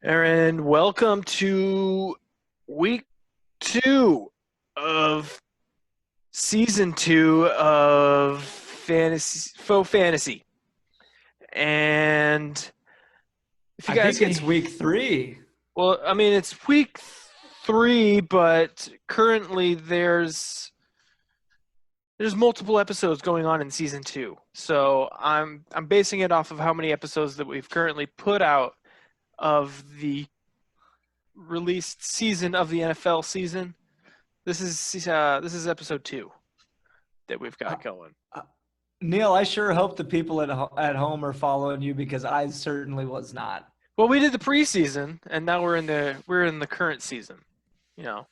Aaron, welcome to week 2 of season 2 of Faux Fantasy. And if you I guys think can, it's week 3. it's week 3, but currently there's multiple episodes going on in season 2. So I'm basing it off of how many episodes that we've currently put out of the released season of the NFL season. This is episode 2 that we've Uh, got going. uh, Neil, I sure hope the people at home are following you because I certainly was not. Well, we did the preseason, and now we're in the current season. You know.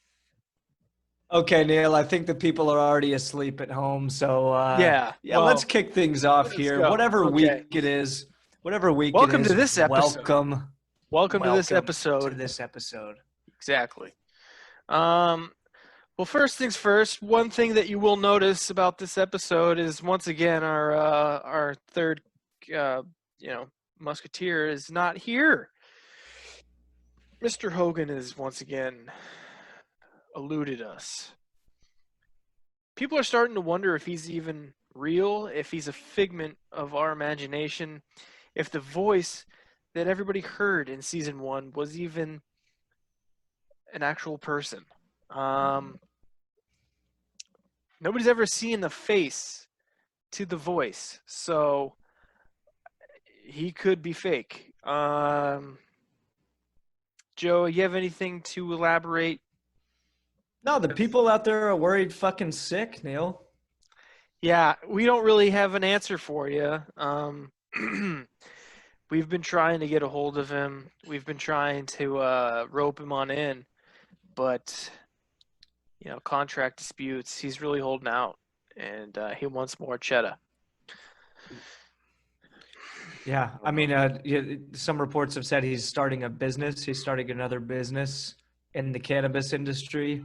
Okay, Neil, I think the people are already asleep at home. So, Yeah. yeah, let's Well, kick things off let's here. go. Whatever Okay. week it is, whatever week it Welcome to is, this episode. welcome, Welcome to this welcome to episode. this episode. Exactly. Well, first things first. One thing that you will notice about this episode is once again our third, uh, musketeer is not here. Mr. Hogan has once again eluded us. People are starting to wonder if he's even real, if he's a figment of our imagination, if the voice that everybody heard in season 1 was even an actual person. Nobody's ever seen the face to the voice, so he could be fake. Joe, you have anything to elaborate? No, the people out there are worried fucking sick, Neil. Yeah, we don't really have an answer for you. We've been trying to get a hold of him. We've been trying to rope him on in, but contract disputes. He's really holding out, and he wants more cheddar. Yeah, I mean, some reports have said he's starting a business. He's starting another business in the cannabis industry.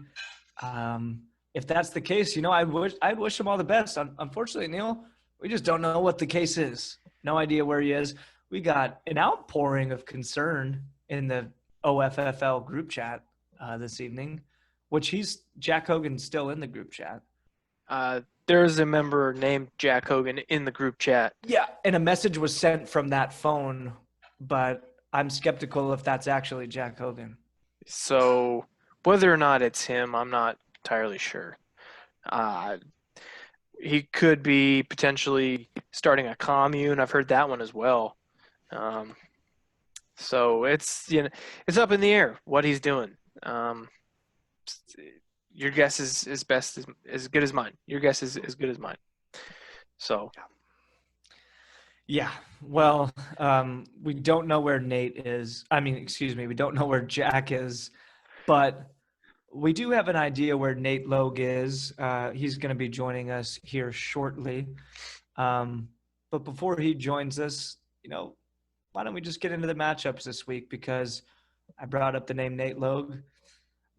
If that's the case, I'd wish him all the best. Unfortunately, Neil, we just don't know what the case is. No idea where he is. We got an outpouring of concern in the OFFL group chat this evening, which Jack Hogan's still in the group chat. There's a member named Jack Hogan in the group chat. Yeah, and a message was sent from that phone, but I'm skeptical if that's actually Jack Hogan. So whether or not it's him, I'm not entirely sure. He could be potentially starting a commune. I've heard that one as well. So it's it's up in the air what he's doing. Your guess is as good as mine. Your guess is as good as mine. So Yeah. Well, we don't know where Nate is. We don't know where Jack is, but we do have an idea where Nate Logue is. He's going to be joining us here shortly. But before he joins us, why don't we just get into the matchups this week? Because I brought up the name Nate Logue.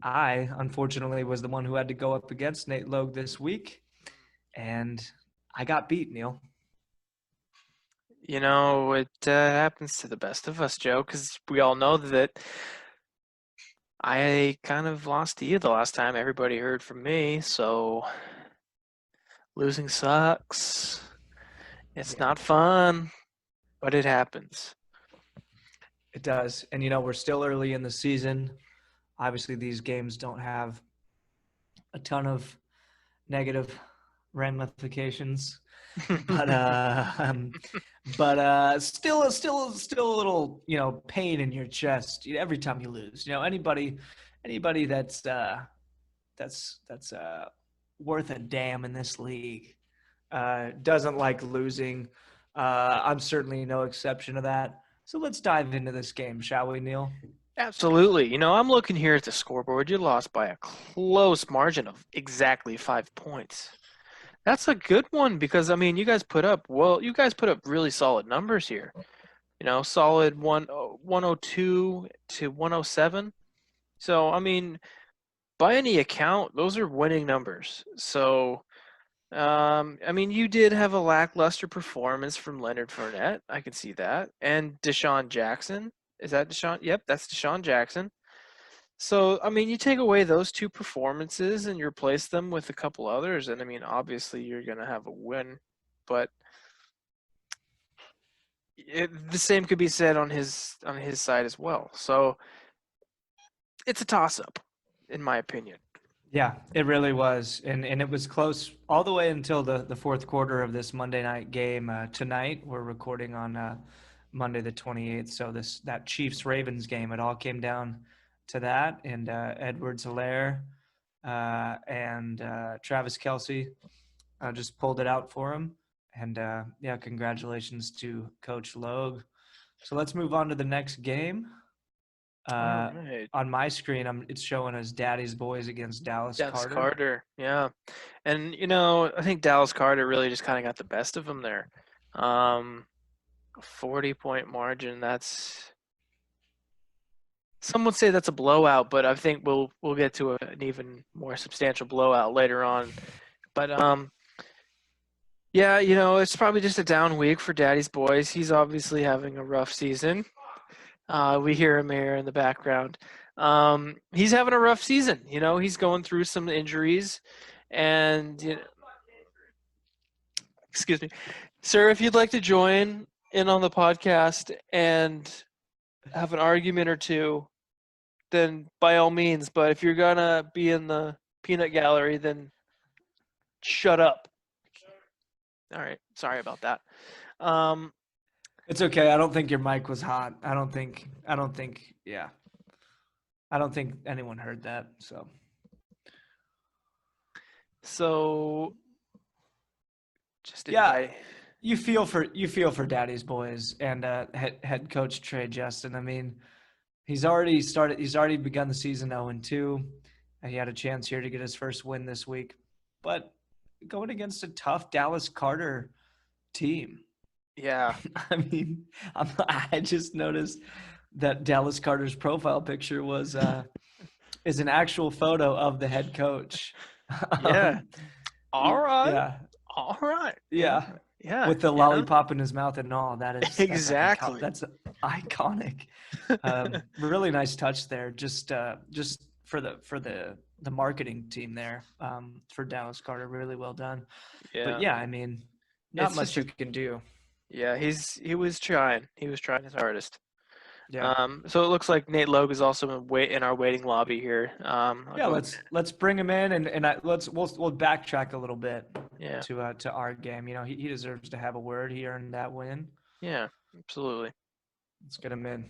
I, unfortunately, was the one who had to go up against Nate Logue this week, and I got beat, Neil. it happens to the best of us, Joe, because we all know that I kind of lost to you the last time everybody heard from me, so losing sucks. It's not fun, but it happens. It does. And, we're still early in the season. Obviously, these games don't have a ton of negative ramifications, but still a little pain in your chest every time you lose. Anybody that's worth a damn in this league doesn't like losing. I'm certainly no exception to that. So let's dive into this game, shall we, Neil? Absolutely. I'm looking here at the scoreboard. You lost by a close margin of exactly 5 points. That's a good one because, you guys put up really solid numbers here. Solid 102 to 107. So, by any account, those are winning numbers. So, I mean, you did have a lackluster performance from Leonard Fournette. I can see that. And Deshaun Jackson. Is that Deshaun? Yep, that's Deshaun Jackson. So, I mean, you take away those two performances and you replace them with a couple others, and I mean, obviously you're going to have a win. But the same could be said on his side as well. So, it's a toss-up, in my opinion. Yeah, it really was, and it was close all the way until the fourth quarter of this Monday night game. Tonight we're recording on Monday the 28th, so that Chiefs Ravens game, it all came down to that, and Edwards-Helaire and Travis Kelce just pulled it out for him, and yeah, congratulations to Coach Logue. So let's move on to the next game. Right. On my screen, it's showing as Daddy's Boys against Dallas Carter. Yeah. And, you know, I think Dallas Carter really just kind of got the best of him there. 40-point margin, some would say that's a blowout, but I think we'll get to an even more substantial blowout later on. But, yeah, you know, it's probably just a down week for Daddy's Boys. He's obviously having a rough season. We hear him here in the background. He's having a rough season. You know, he's going through some injuries, and excuse me, sir, if you'd like to join in on the podcast and have an argument or two, then by all means. But if you're gonna be in the peanut gallery, then shut up. All right, sorry about that. It's okay. I don't think your mic was hot. I don't think anyone heard that. So just yeah, you feel for Daddy's Boys and head coach Trey Justin. I mean, he's already begun the season 0-2. He had a chance here to get his first win this week, but going against a tough Dallas Carter team. Yeah. I mean, I just noticed that Dallas Carter's profile picture is an actual photo of the head coach. Yeah. All right. Yeah. All right. Yeah. Yeah. With the lollipop in his mouth and all. That is exactly. That's iconic. Really nice touch there. Just for the marketing team there. For Dallas Carter, really well done. Yeah. But yeah, I mean, not much you can do. Yeah, he was trying. He was trying his hardest. Yeah. So it looks like Nate Logue is also in our waiting lobby here. Yeah, let's bring him in and we'll backtrack a little bit. Yeah. To our game. You know, he deserves to have a word. He earned that win. Yeah, absolutely. Let's get him in.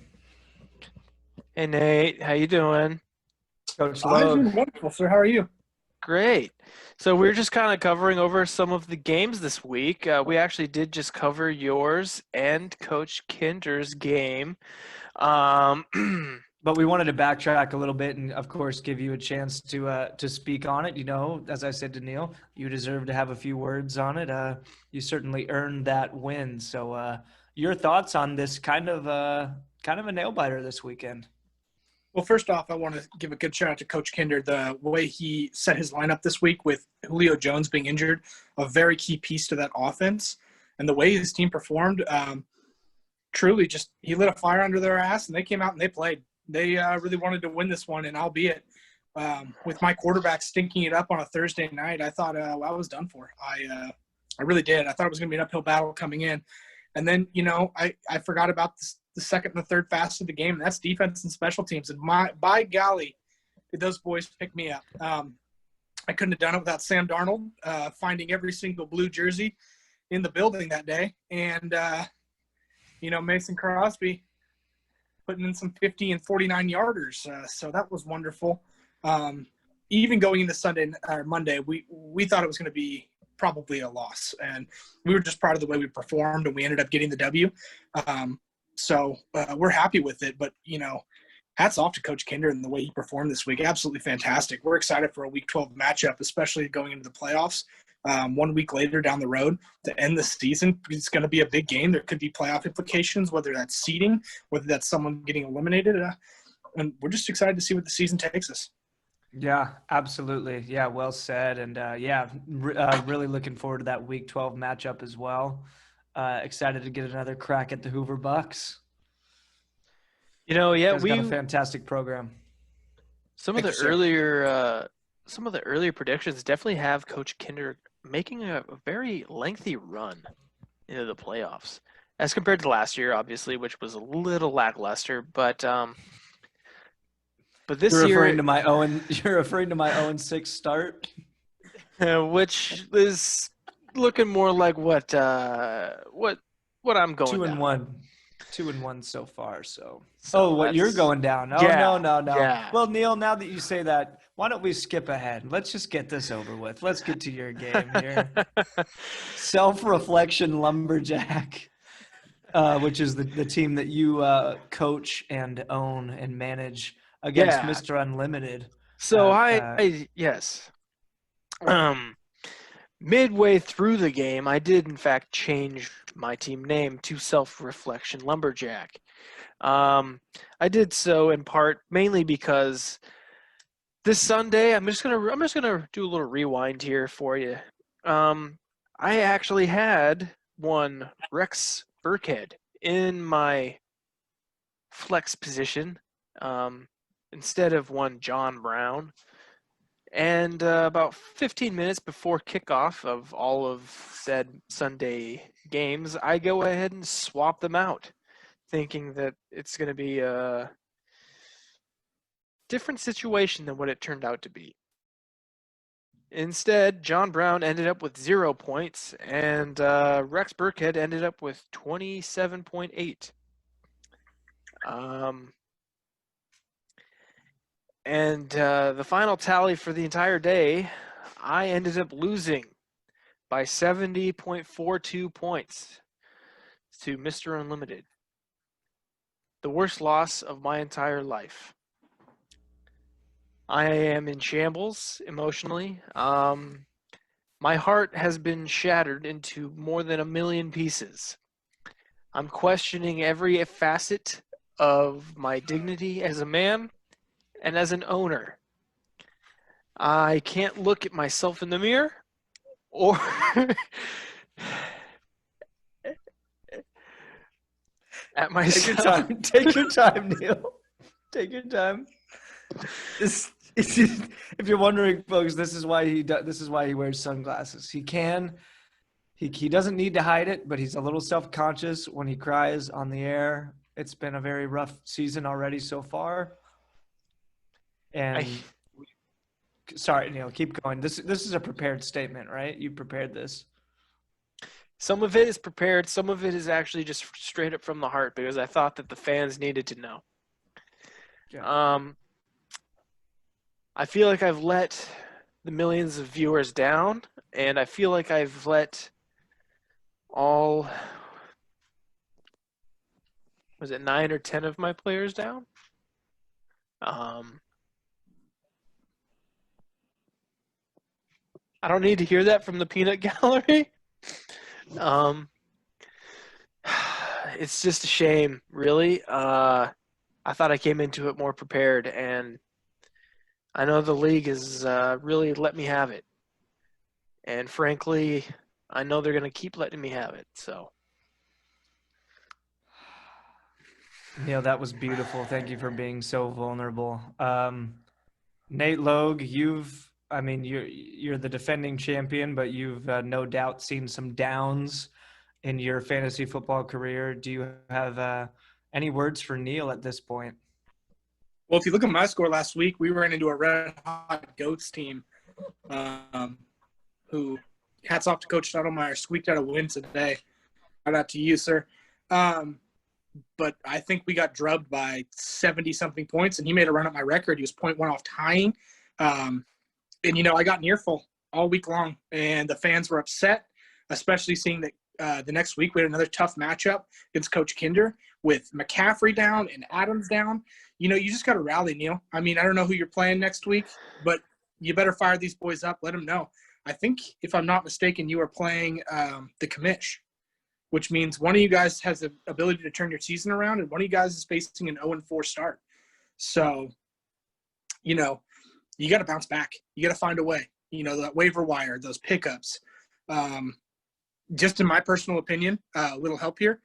Hey Nate, how you doing? Coach I'm Logue. doing wonderful, sir. How are you? Great. So we're just kind of covering over some of the games this week. We actually did just cover yours and Coach Kinder's game. But we wanted to backtrack a little bit and, of course, give you a chance to speak on it. You know, as I said to Neil, you deserve to have a few words on it. You certainly earned that win. So your thoughts on this kind of a nail-biter this weekend? Well, first off, I want to give a good shout out to Coach Kinder. The way he set his lineup this week with Julio Jones being injured, a very key piece to that offense. And the way his team performed, truly just he lit a fire under their ass, and they came out and they played. They really wanted to win this one, and albeit with my quarterback stinking it up on a Thursday night, I thought I was done for. I really did. I thought it was going to be an uphill battle coming in. And then, you know, I forgot about the second and the third fast of the game, and that's defense and special teams. And by golly, did those boys pick me up. I couldn't have done it without Sam Darnold finding every single blue jersey in the building that day. And, you know, Mason Crosby putting in some 50 and 49 yarders. So that was wonderful. Even going into Monday, we thought it was going to be probably a loss, and we were just proud of the way we performed, and we ended up getting the W. So we're happy with it, but, you know, hats off to Coach Kinder and the way he performed this week. Absolutely fantastic. We're excited for a Week 12 matchup, especially going into the playoffs. 1 week later down the road to end the season, it's going to be a big game. There could be playoff implications, whether that's seeding, whether that's someone getting eliminated. And we're just excited to see what the season takes us. Yeah, absolutely. Yeah, well said. And really looking forward to that Week 12 matchup as well. Excited to get another crack at the Hoover Bucks. Yeah, You guys got a fantastic program. some of Thank the you, sir. earlier predictions definitely have Coach Kinder making a very lengthy run into the playoffs as compared to last year, obviously, which was a little lackluster. But this You're year, referring to my 0-6 start. which is looking more like what I'm going down. 2-1. 2-1 so far. So what you're that's- going down? Oh, Yeah, no. yeah. Well, Neil, now that you say that, why don't we skip ahead? Let's just get this over with. Let's get to your game here. Self-Reflection Lumberjack, which is the team that you coach and own and manage against Yeah. Mr. Unlimited. So yes. Midway through the game, I did in fact change my team name to Self-Reflection Lumberjack. I did so in part mainly because this Sunday I'm just gonna do a little rewind here for you. I actually had one Rex Burkhead in my flex position instead of one John Brown. And about 15 minutes before kickoff of all of said Sunday games, I go ahead and swap them out, thinking that it's going to be a different situation than what it turned out to be. Instead, John Brown ended up with 0 points, and Rex Burkhead ended up with 27.8. And the final tally for the entire day, I ended up losing by 70.42 points to Mr. Unlimited. The worst loss of my entire life. I am in shambles emotionally. My heart has been shattered into more than 1 million pieces. I'm questioning every facet of my dignity as a man and as an owner. I can't look at myself in the mirror or at myself. Take your time, Neil. Take your time. If you're wondering, folks, this is why he wears sunglasses. He doesn't need to hide it, but he's a little self-conscious when he cries on the air. It's been a very rough season already so far. And sorry, Neil, keep going. This is a prepared statement, right? You prepared this. Some of it is prepared. Some of it is actually just straight up from the heart because I thought that the fans needed to know. Yeah. I feel like I've let the millions of viewers down, and I feel like I've let all, was it 9 or 10 of my players down? I don't need to hear that from the peanut gallery. It's just a shame, really. I thought I came into it more prepared, and I know the league has really let me have it. And frankly, I know they're going to keep letting me have it. So, Neil, that was beautiful. Thank you for being so vulnerable. Nate Logue, you're the defending champion, but you've no doubt seen some downs in your fantasy football career. Do you have any words for Neil at this point? Well, if you look at my score last week, we ran into a red hot Goats team who, hats off to Coach Stottlemyre, squeaked out a win today. Shout out to you, sir. But I think we got drubbed by 70-something points, and he made a run at my record. He was 0.1 off tying. And, I got an earful all week long, and the fans were upset, especially seeing that the next week we had another tough matchup against Coach Kinder with McCaffrey down and Adams down. You just got to rally, Neil. I don't know who you're playing next week, but you better fire these boys up. Let them know. I think, if I'm not mistaken, you are playing the commish, which means one of you guys has the ability to turn your season around, and one of you guys is facing an 0-4 start. So, you got to bounce back. You got to find a way. That waiver wire, those pickups. Just in my personal opinion, a little help here.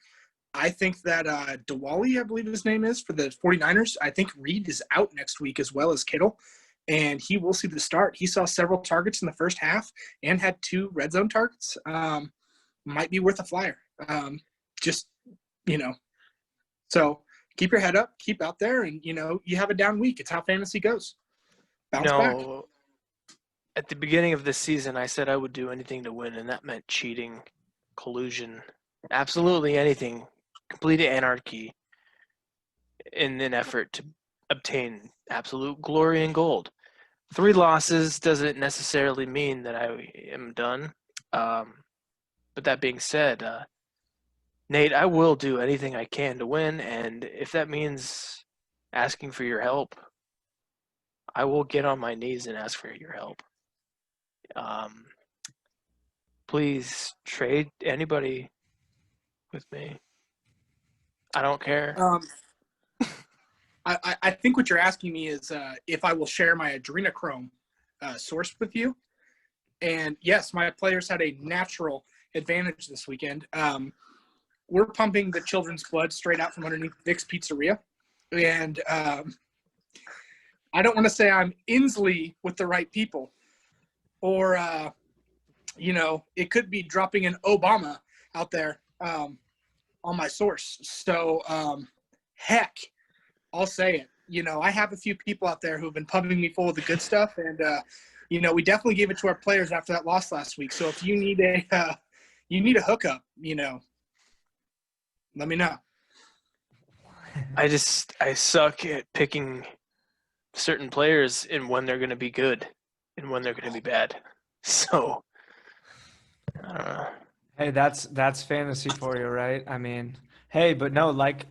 I think that Diwali, I believe his name is, for the 49ers, I think Reed is out next week as well as Kittle, and he will see the start. He saw several targets in the first half and had 2 red zone targets. Might be worth a flyer. So keep your head up, keep out there, and, you have a down week. It's how fantasy goes. Bounce back. At the beginning of this season, I said I would do anything to win, and that meant cheating, collusion, absolutely anything, complete anarchy in an effort to obtain absolute glory and gold. 3 losses doesn't necessarily mean that I am done. But that being said, Nate, I will do anything I can to win, and if that means asking for your help, I will get on my knees and ask for your help. Please trade anybody with me. I don't care. I think what you're asking me is if I will share my adrenochrome source with you. And yes, my players had a natural advantage this weekend. We're pumping the children's blood straight out from underneath Vic's Pizzeria. And I don't want to say I'm Inslee with the right people, or, it could be dropping an Obama out there on my source. So, heck, I'll say it. I have a few people out there who've been pumping me full of the good stuff, and we definitely gave it to our players after that loss last week. So if you need a hookup, let me know. I suck at picking certain players and when they're going to be good and when they're going to be bad. So, I don't know. Hey, that's fantasy for you, right? I mean, hey, but no, like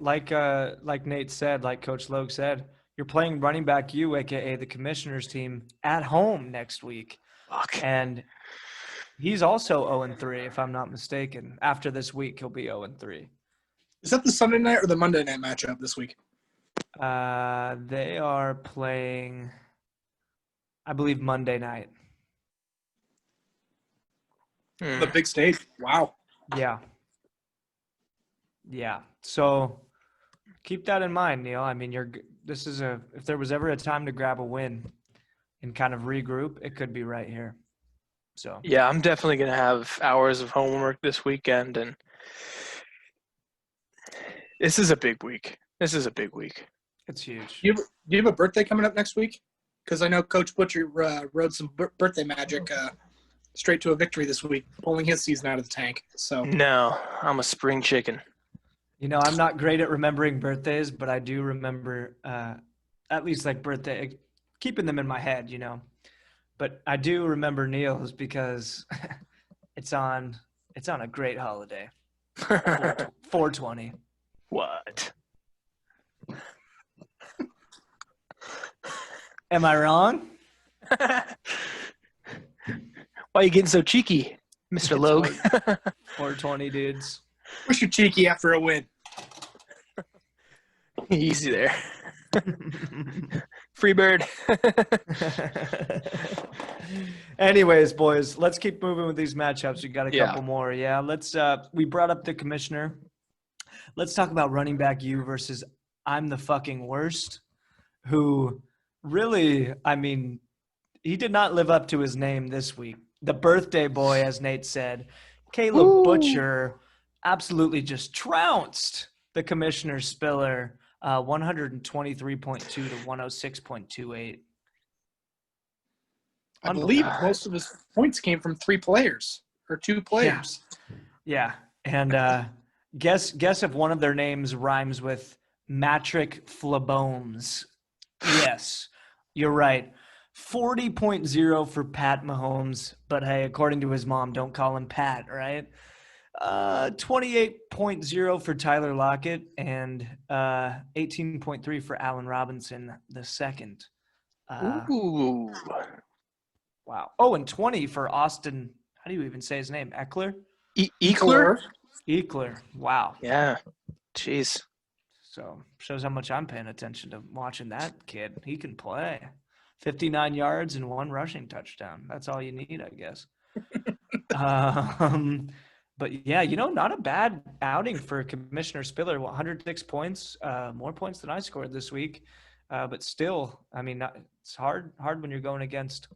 Nate said, like Coach Logue said, you're playing running back U, aka the Commissioners team, at home next week. Fuck. And he's also 0-3, if I'm not mistaken. After this week, he'll be 0-3. Is that the Sunday night or the Monday night matchup this week? They are playing, I believe, Monday night. The big stage. Wow. Yeah. So keep that in mind, Neil. I mean, if there was ever a time to grab a win and kind of regroup, it could be right here. So Yeah, I'm definitely going to have hours of homework this weekend, and this is a big week. it's huge. Do you have a birthday coming up next week? Because I know Coach Butcher rode some birthday magic straight to a victory this week, pulling his season out of the tank. So No, I'm a spring chicken. I'm not great at remembering birthdays, but I do remember at least like birthday, keeping them in my head, But I do remember Neil's because it's on a great holiday. 420. What? Am I wrong? Why are you getting so cheeky, Mr. Logue? 420 dudes. push your cheeky after a win. Easy there. Free bird. Anyways, boys, let's keep moving with these matchups. We got a Yeah. couple more. Yeah, we brought up the Commissioner. Let's talk about running back U versus I'm the fucking worst, who really, I mean, he did not live up to his name this week. The birthday boy, as Nate said, Caleb Ooh. Butcher, absolutely just trounced the Commissioner Spiller, 123.2 to 106.28. I believe most of his points came from two players. Yeah. And guess if one of their names rhymes with Matrick Flabones. Yes, you're right. 40.0 for Pat Mahomes, but hey, according to his mom, don't call him Pat, right? 28.0 for Tyler Lockett and 18.3 for Allen Robinson the second. Ooh. Wow. Oh, and 20 for Austin. How do you even say his name? Eckler? Eckler? Eckler. Wow. Yeah. Jeez. So shows how much I'm paying attention to watching that kid. He can play. 59 yards and 1 rushing touchdown. That's all you need, I guess. um, but yeah, not a bad outing for Commissioner Spiller. 106 points, more points than I scored this week. But still, I mean, it's hard when you're going against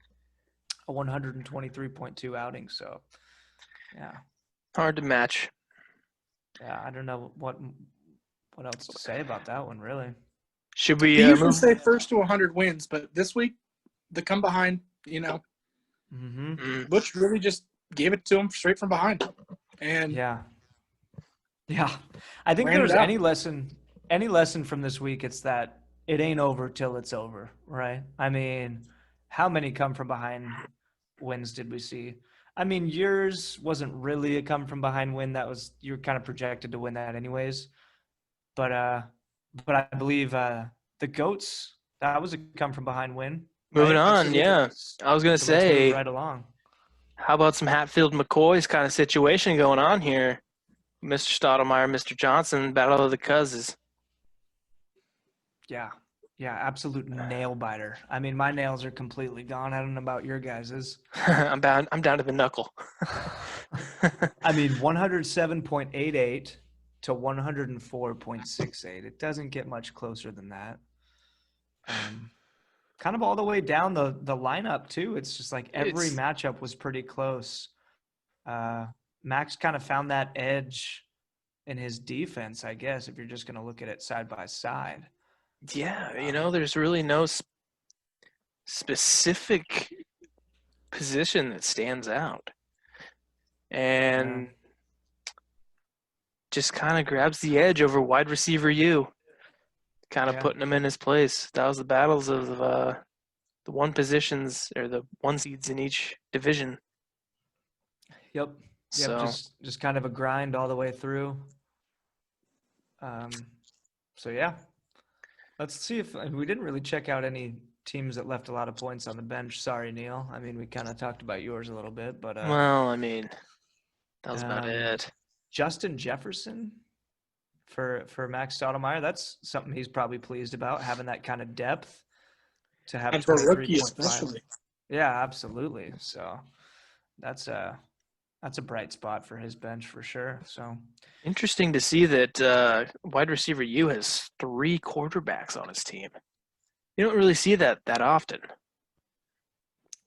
a 123.2 outing. So, yeah, Hard to match. yeah, I don't know what else to say about that one, really. Should we He usually move? say first to 100 wins, but this week, the come behind, Mm-hmm. Butch really just gave it to him straight from behind. And Yeah. I think Ran there's it out. any lesson from this week, it's that it ain't over till it's over, right? I mean, how many come from behind wins did we see? I mean, yours wasn't really a come from behind win. You were kind of projected to win that anyways. But I believe the Goats, that was a come from behind win. Moving right? on, yeah. I was gonna So let's move say, right along. how about some Hatfield McCoy's kind of situation going on here? Mr. Stottlemyre, Mr. Johnson, battle of the Cousins. Yeah, absolute nail biter. I mean, my nails are completely gone. I don't know about your guys's. I'm down to the knuckle. I mean, 107.88 to 104.68. It doesn't get much closer than that. Kind of all the way down the lineup too. It's just like every It's- matchup was pretty close. Max kind of found that edge in his defense, I guess, if you're just going to look at it side by side. Yeah, there's really no specific position that stands out. And just kind of grabs the edge over wide receiver U, kind of Yeah. putting him in his place. That was the battles of the one positions or the one seeds in each division. Yep. So Just kind of a grind all the way through. So yeah, let's see if we didn't really check out any teams that left a lot of points on the bench. Sorry, Neil. I mean, we kind of talked about yours a little bit, but well, I mean, that was about it. Justin Jefferson for Max Stottlemyre, that's something he's probably pleased about, having that kind of depth to have for a rookie 23.5. especially. Yeah, absolutely. So that's a bright spot for his bench for sure. So Interesting to see that wide receiver U has 3 quarterbacks on his team. You don't really see that often.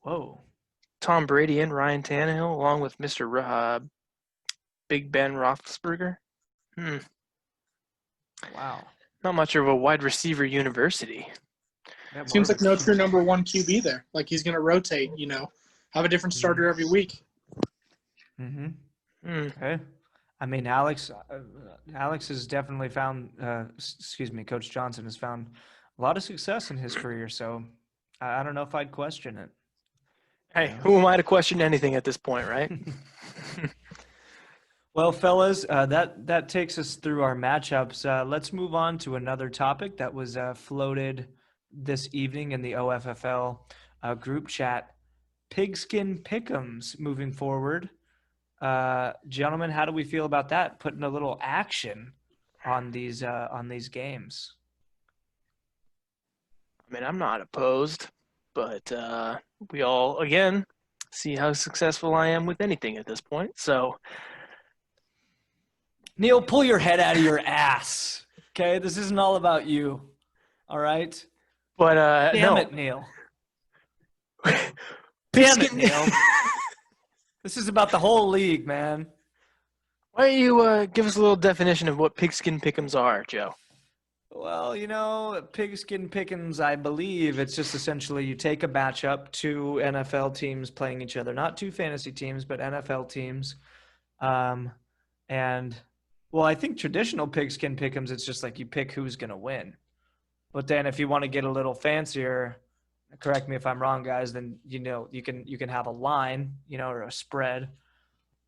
whoa. Tom Brady and Ryan Tannehill, along with Mr. Big Ben Roethlisberger. Wow. Not much of a wide receiver university. Yeah, more Seems of like a no key- true number one QB there. Like he's going to rotate, have a different starter every week. Mhm. Hmm. Okay. I mean, Alex has definitely found, Coach Johnson has found a lot of success in his career. So I don't know if I'd question it. Hey, Yeah. who am I to question anything at this point, right? Well, fellas, that takes us through our matchups. Let's move on to another topic that was floated this evening in the OFFL group chat. Pigskin Pick'ems moving forward. Gentlemen, how do we feel about that? Putting a little action on these games. I mean, I'm not opposed, but we all, again, see how successful I am with anything at this point. So, Neil, pull your head out of your ass. Okay, this isn't all about you. All right. but Damn no. it, Neil. Damn it, Neil. This is about the whole league, man. Why don't you give us a little definition of what pigskin pick'ems are, Joe? Well, pigskin pick'ems, I believe it's just essentially you take a matchup, 2 NFL teams playing each other, not 2 fantasy teams, but NFL teams. And well, I think traditional pigskin pick'ems, it's just like you pick who's going to win. But then if you want to get a little fancier, correct me if I'm wrong, guys, then you can have a line, or a spread,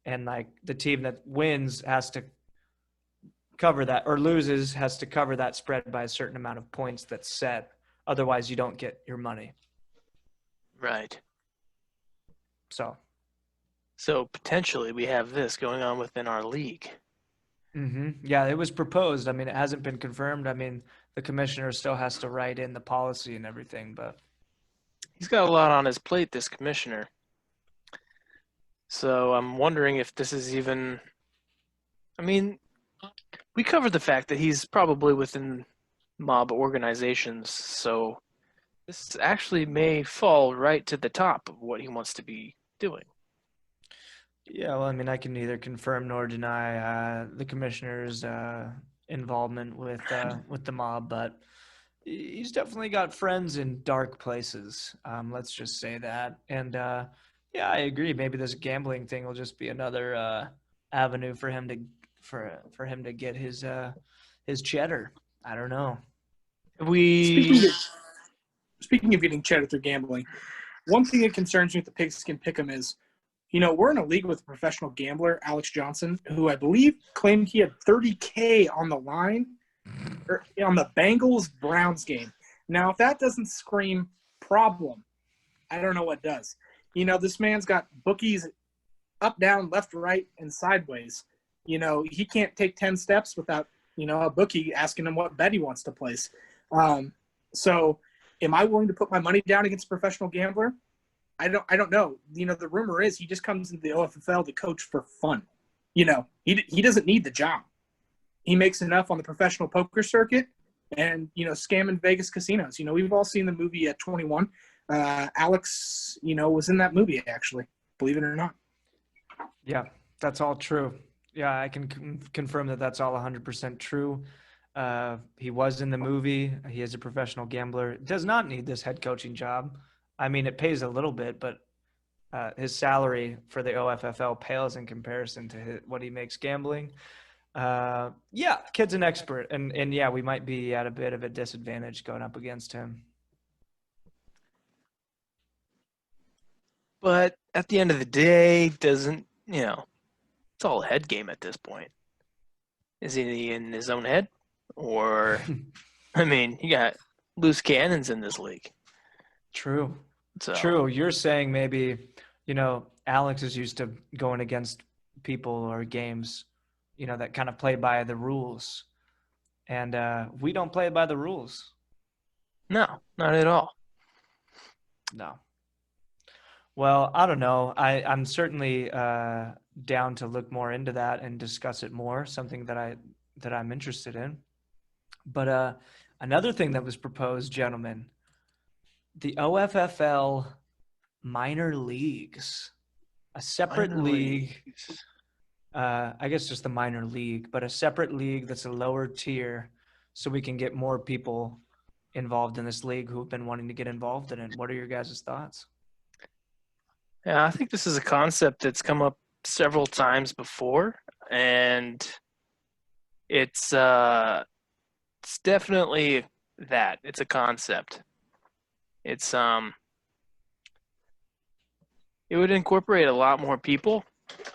and like the team that wins has to cover that, or loses has to cover that spread by a certain amount of points that's set. Otherwise, you don't get your money. Right. So potentially we have this going on within our league. yeah, it was proposed. I mean, it hasn't been confirmed. I mean, the commissioner still has to write in the policy and everything, but He's got a lot on his plate, this commissioner. So I'm wondering if this is even. I mean, we covered the fact that he's probably within mob organizations, so this actually may fall right to the top of what he wants to be doing. Yeah, well, I mean, I can neither confirm nor deny the commissioner's involvement with the mob, but he's definitely got friends in dark places. Let's just say that. And yeah, I agree. Maybe this gambling thing will just be another avenue for him to for him to get his cheddar. I don't know. Speaking of getting cheddar through gambling, one thing that concerns me with the Pigskin Pick'em is, we're in a league with a professional gambler, Alex Johnson, who I believe claimed he had $30K on the line on the Bengals-Browns game. Now, if that doesn't scream problem, I don't know what does. This man's got bookies up, down, left, right, and sideways. He can't take 10 steps without, a bookie asking him what bet he wants to place. So am I willing to put my money down against a professional gambler? I don't know. The rumor is he just comes into the OFFL to coach for fun. He doesn't need the job. He makes enough on the professional poker circuit and, scamming Vegas casinos. We've all seen the movie at 21. Alex, was in that movie, actually, believe it or not. Yeah, that's all true. Yeah, I can confirm that that's all 100% true. He was in the movie. He is a professional gambler. Does not need this head coaching job. I mean, it pays a little bit, but his salary for the OFFL pales in comparison to what he makes gambling. Yeah, kid's an expert, and yeah, we might be at a bit of a disadvantage going up against him. But at the end of the day, it's all a head game at this point. Is he in his own head? Or, I mean, you got loose cannons in this league. True. So. True. You're saying maybe, Alex is used to going against people or games, that kind of play by the rules. And we don't play by the rules. No, not at all. No. Well, I don't know. I'm certainly down to look more into that and discuss it more, something that I'm interested in. But another thing that was proposed, gentlemen, the OFFL minor leagues, a separate league, I guess just the minor league, but a separate league that's a lower tier so we can get more people involved in this league who've been wanting to get involved in it. What are your guys' thoughts? Yeah, I think this is a concept that's come up several times before, and it's definitely that. It's a concept. It's it would incorporate a lot more people,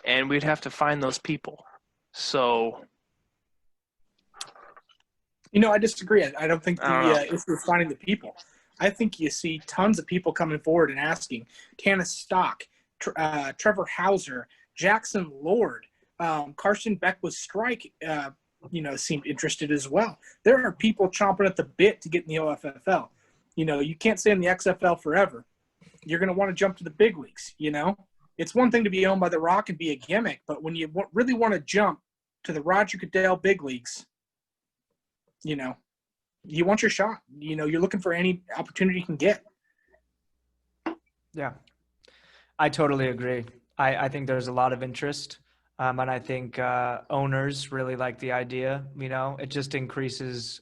and we'd have to find those people. So, I disagree. I don't think the issue is finding the people. I think you see tons of people coming forward and asking. Tannis Stock, Trevor Hauser, Jackson Lord, Carson Beck with Strike, seemed interested as well. There are people chomping at the bit to get in the OFFL. You can't stay in the XFL forever. You're going to want to jump to the big leagues, It's one thing to be owned by The Rock and be a gimmick, but when you really want to jump to the Roger Goodell big leagues, you want your shot. You're looking for any opportunity you can get. Yeah, I totally agree. I think there's a lot of interest, and I think owners really like the idea. It just increases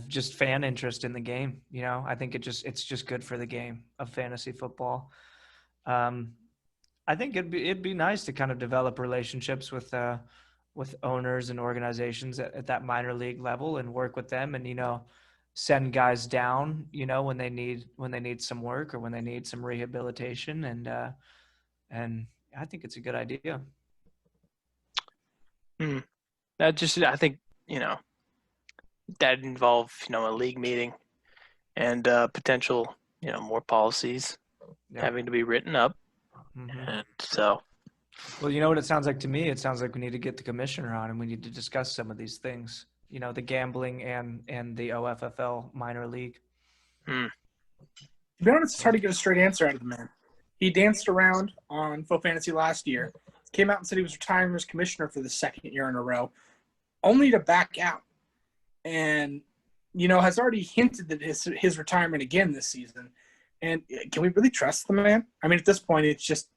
just fan interest in the game. I think it's just good for the game of fantasy football. I think it'd be nice to kind of develop relationships with owners and organizations at that minor league level and work with them and send guys down when they need some work or when they need some rehabilitation and I think it's a good idea. I think that'd involve a league meeting and potential more policies having to be written up. Mm-hmm. And so, well, you know what it sounds like to me? It sounds like we need to get the commissioner on and we need to discuss some of these things, the gambling and the OFFL minor league. To be honest, it's hard to get a straight answer out of the man. He danced around on Faux Fantasy last year, came out and said he was retiring as commissioner for the second year in a row, only to back out. And, has already hinted that his retirement again this season. And can we really trust the man? I mean, at this point, it's just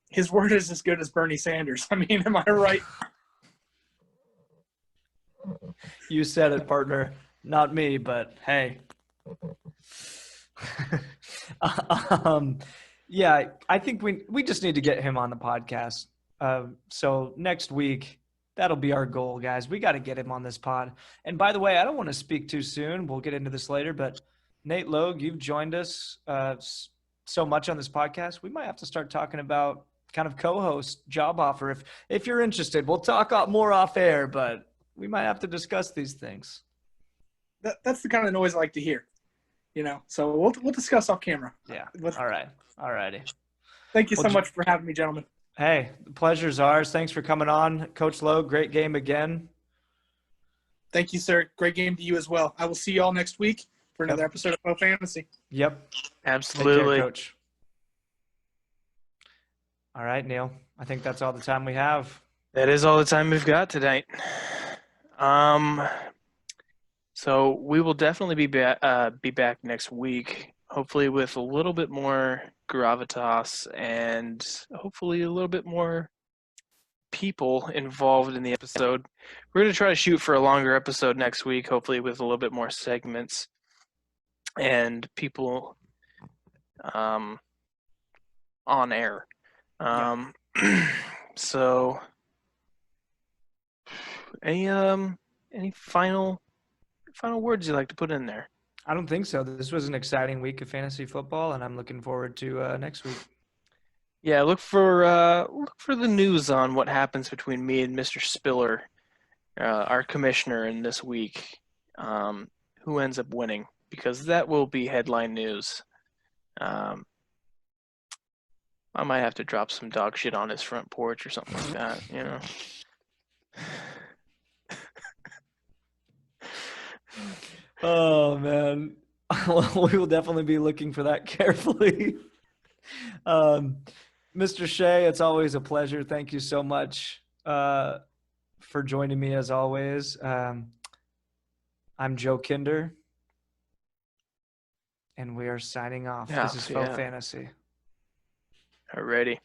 his word is as good as Bernie Sanders. I mean, am I right? You said it, partner. Not me, but hey. Yeah, I think we just need to get him on the podcast. So next week, that'll be our goal, guys. We got to get him on this pod. And by the way, I don't want to speak too soon. We'll get into this later, but Nate Logue, you've joined us so much on this podcast. We might have to start talking about kind of co-host job offer. If you're interested, we'll talk more off air, but we might have to discuss these things. That's the kind of noise I like to hear. So we'll discuss off camera. Yeah. All right. All righty. Thank you so much for having me, gentlemen. Hey, the pleasure's ours. Thanks for coming on. Coach Lowe, great game again. Thank you, sir. Great game to you as well. I will see you all next week for another episode of Faux Fantasy. Yep. Absolutely. Take care, Coach. All right, Neil. I think that's all the time we have. That is all the time we've got tonight. So we will definitely be back next week, hopefully with a little bit more gravitas and hopefully a little bit more people involved in the episode. We're going to try to shoot for a longer episode next week, hopefully with a little bit more segments and people on air. So any final words you'd like to put in there? I don't think so. This was an exciting week of fantasy football, and I'm looking forward to next week. Yeah, look for the news on what happens between me and Mr. Spiller, our commissioner, in this week. Who ends up winning? Because that will be headline news. I might have to drop some dog shit on his front porch or something like that. Oh, man. We will definitely be looking for that carefully. Mr. Shea, it's always a pleasure. Thank you so much for joining me as always. I'm Joe Kinder, and we are signing off. This is Faux Fantasy. Alrighty.